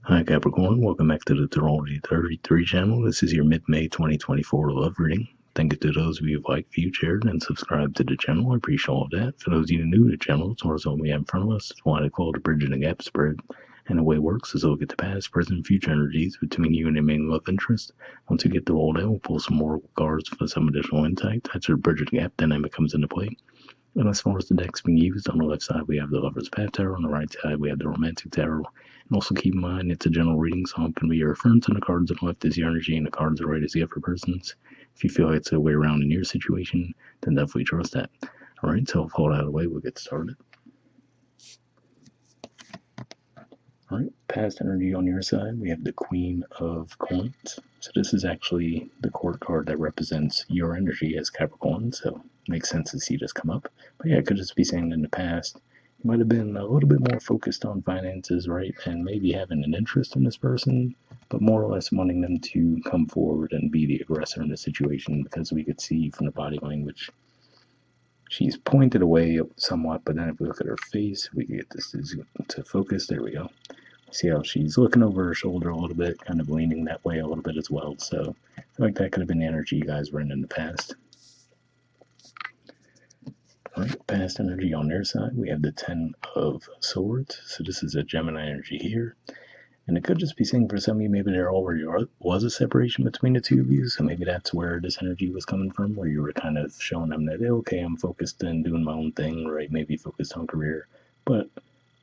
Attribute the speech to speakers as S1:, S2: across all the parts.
S1: Hi Capricorn, welcome back to the Astrology 33 channel. This is your mid-May 2024 love reading. Thank you to those of you who liked, viewed, shared, and subscribed to the channel. I appreciate all of that. For those of you new to the channel, it's what we have in front of us. It's what I call the bridging the gap spread. And the way it works is we'll get the past, present, and future energies between you and your main love interest. Once we get through all that, we'll pull some more cards for some additional insight. That's where bridging the gap dynamic comes into play. And as far as the decks being used, on the left side we have the Lover's Path Tarot, on the right side we have the Romantic Tarot. And also keep in mind it's a general reading, so I'm going to be your reference, and the cards on the left is your energy, and the cards on the right is the other person's. If you feel like it's the way around in your situation, then definitely trust that. Alright, so with all that out of the way, we'll get started. Alright, past energy on your side, we have the Queen of Coins. So this is actually the court card that represents your energy as Capricorn, so it makes sense to see this come up. But yeah, it could just be saying in the past, you might have been a little bit more focused on finances, right? And maybe having an interest in this person, but more or less wanting them to come forward and be the aggressor in the situation, because we could see from the body language, she's pointed away somewhat, but then if we look at her face, we can get this to focus. There we go. See how she's looking over her shoulder a little bit, kind of leaning that way a little bit as well. So I feel like that could have been the energy you guys were in the past. Alright, past energy on their side, we have the Ten of Swords. So this is a Gemini energy here. And it could just be saying for some of you, maybe there already was a separation between the two of you. So maybe that's where this energy was coming from, where you were kind of showing them that, okay, I'm focused on doing my own thing, right? Maybe focused on career. But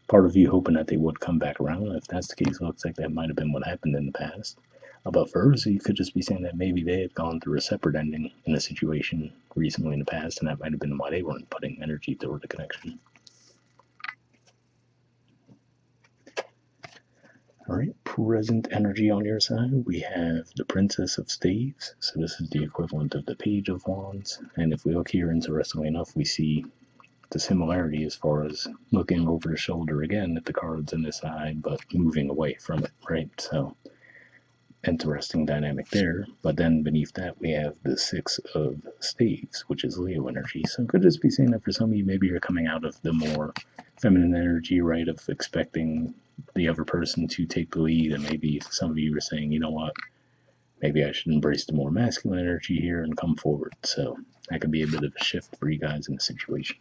S1: part of you hoping that they would come back around. If that's the case, it looks like that might have been what happened in the past. But for her, so you could just be saying that maybe they had gone through a separate ending in a situation recently in the past, and that might have been why they weren't putting energy toward the connection. Alright, present energy on your side, we have the Princess of Staves. So this is the equivalent of the Page of Wands. And if we look here, interestingly enough, we see the similarity as far as looking over the shoulder again at the cards in this side, but moving away from it, right? So interesting dynamic there. But then beneath that we have the Six of Staves, which is Leo energy. So it could just be saying that for some of you, maybe you're coming out of the more feminine energy, right, of expecting the other person to take the lead, and maybe some of you are saying, you know what, maybe I should embrace the more masculine energy here and come forward. So that could be a bit of a shift for you guys in the situation.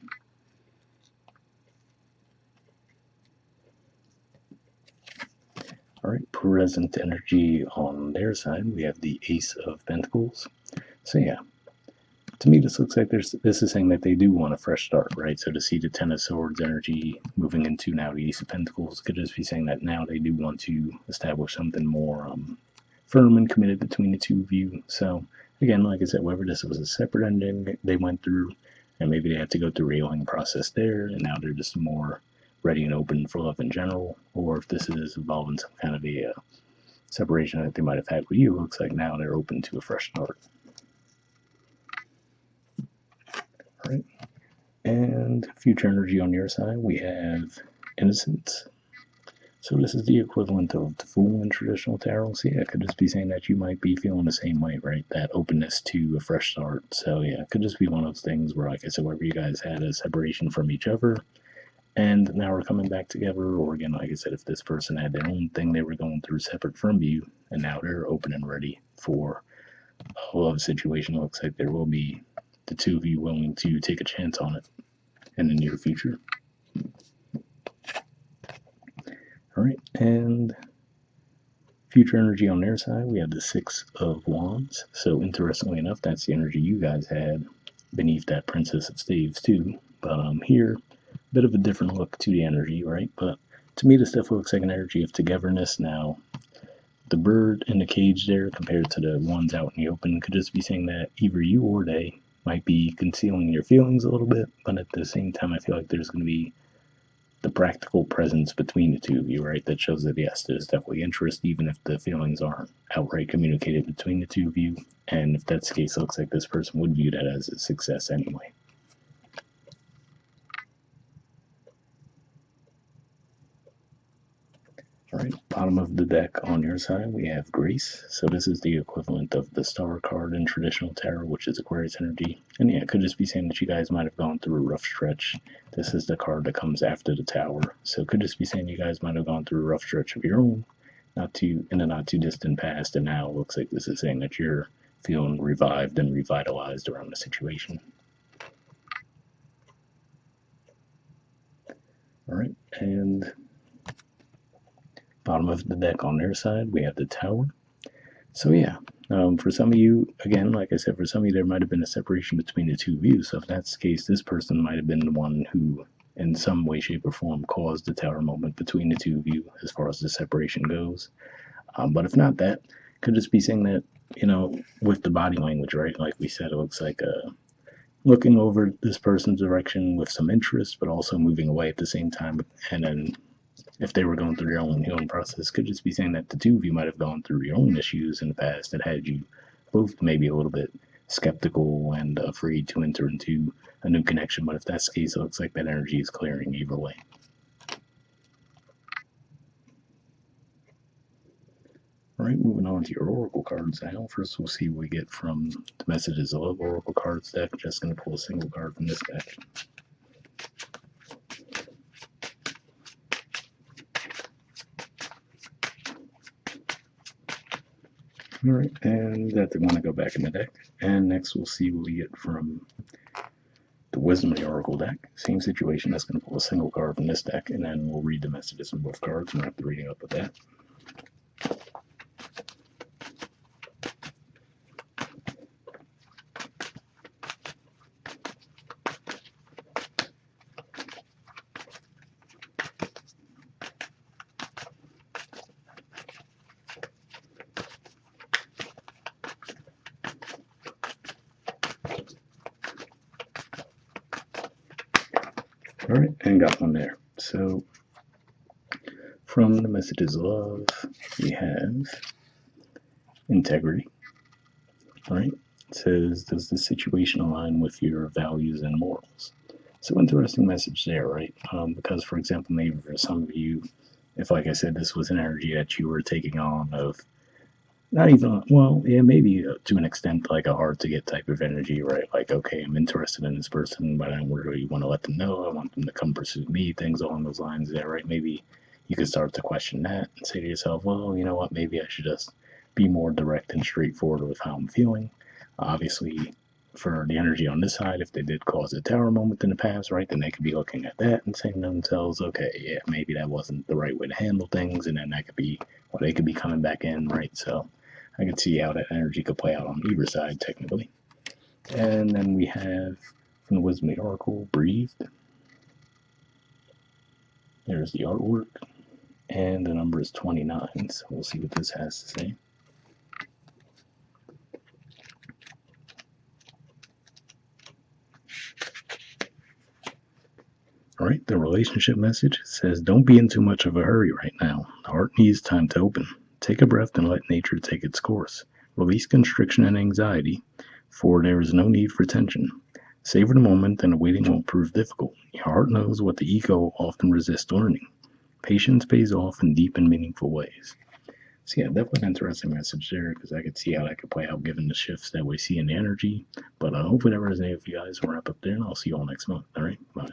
S1: Alright, present energy on their side, we have the Ace of Pentacles. So yeah, to me this looks like this is saying that they do want a fresh start, right? So to see the Ten of Swords energy moving into now the Ace of Pentacles could just be saying that now they do want to establish something more firm and committed between the two of you. So again, like I said, whether this was a separate ending they went through, and maybe they had to go through a healing process there, and now they're just more ready and open for love in general, or if this is involving some kind of a separation that they might have had with you, looks like now they're open to a fresh start. All right, and future energy on your side, we have Innocence. So this is the equivalent of the Fool in traditional tarot. So yeah, it could just be saying that you might be feeling the same way, right? That openness to a fresh start. So yeah, it could just be one of those things where, like I said, wherever you guys had a separation from each other, and now we're coming back together, or again, like I said, if this person had their own thing they were going through separate from you, and now they're open and ready for a love situation, looks like there will be the two of you willing to take a chance on it in the near future. Alright, and future energy on their side, we have the Six of Wands. So interestingly enough, that's the energy you guys had beneath that Princess of Staves too. But here, bit of a different look to the energy, right? But to me, this definitely looks like an energy of togetherness. Now, the bird in the cage there compared to the ones out in the open could just be saying that either you or they might be concealing your feelings a little bit, but at the same time, I feel like there's going to be the practical presence between the two of you, right? That shows that yes, there's definitely interest, even if the feelings aren't outright communicated between the two of you. And if that's the case, it looks like this person would view that as a success anyway. Alright, bottom of the deck on your side, we have Grace. So this is the equivalent of the Star card in traditional tarot, which is Aquarius energy. And yeah, it could just be saying that you guys might have gone through a rough stretch. This is the card that comes after the Tower. So it could just be saying you guys might have gone through a rough stretch of your own, in a not too distant past, and now it looks like this is saying that you're feeling revived and revitalized around the situation. All right, and bottom of the deck on their side, we have the Tower. So yeah, for some of you, again, like I said, for some of you, there might have been a separation between the two of you. So if that's the case, this person might have been the one who, in some way, shape, or form, caused the Tower moment between the two of you, as far as the separation goes. But if not, that could just be saying that, with the body language, right? Like we said, it looks like looking over this person's direction with some interest, but also moving away at the same time. And then if they were going through their own healing process, could just be saying that the two of you might have gone through your own issues in the past that had you both maybe a little bit skeptical and afraid to enter into a new connection. But if that's the case, it looks like that energy is clearing either way. All right, moving on to your Oracle cards now. First, we'll see what we get from the Messages of Love Oracle cards deck. Just going to pull a single card from this deck. All right, and that's going to go back in the deck. And next, we'll see what we get from the Wisdom of the Oracle deck. Same situation. That's going to pull a single card from this deck, and then we'll read the messages from both cards and wrap the reading up with that. All right, and got one there. So from the Messages of Love, we have Integrity. All right, it says, does the situation align with your values and morals? So interesting message there, right? Because, for example, maybe for some of you, if, like I said, this was an energy that you were taking on of not even, well, yeah, maybe to an extent, like a hard to get type of energy, right? Like, okay, I'm interested in this person, but I don't really want to let them know. I want them to come pursue me, things along those lines there, right? Maybe you could start to question that and say to yourself, well, you know what, maybe I should just be more direct and straightforward with how I'm feeling. Obviously, for the energy on this side, if they did cause a tower moment in the past, right, then they could be looking at that and saying to themselves, okay, yeah, maybe that wasn't the right way to handle things, and then that could be, well, they could be coming back in, right? So I can see how that energy could play out on either side, technically. And then we have from the Wisdom of the Oracle, Breathed. There's the artwork. And the number is 29, so we'll see what this has to say. All right, the relationship message says, don't be in too much of a hurry right now. The heart needs time to open. Take a breath and let nature take its course. Release constriction and anxiety, for there is no need for tension. Savor the moment, and the waiting won't prove difficult. Your heart knows what the ego often resists learning. Patience pays off in deep and meaningful ways. So yeah, definitely an interesting message there, because I could see how that could play out given the shifts that we see in the energy. But hopefully that resonated with you guys. We'll wrap up there, and I'll see you all next month. All right, bye.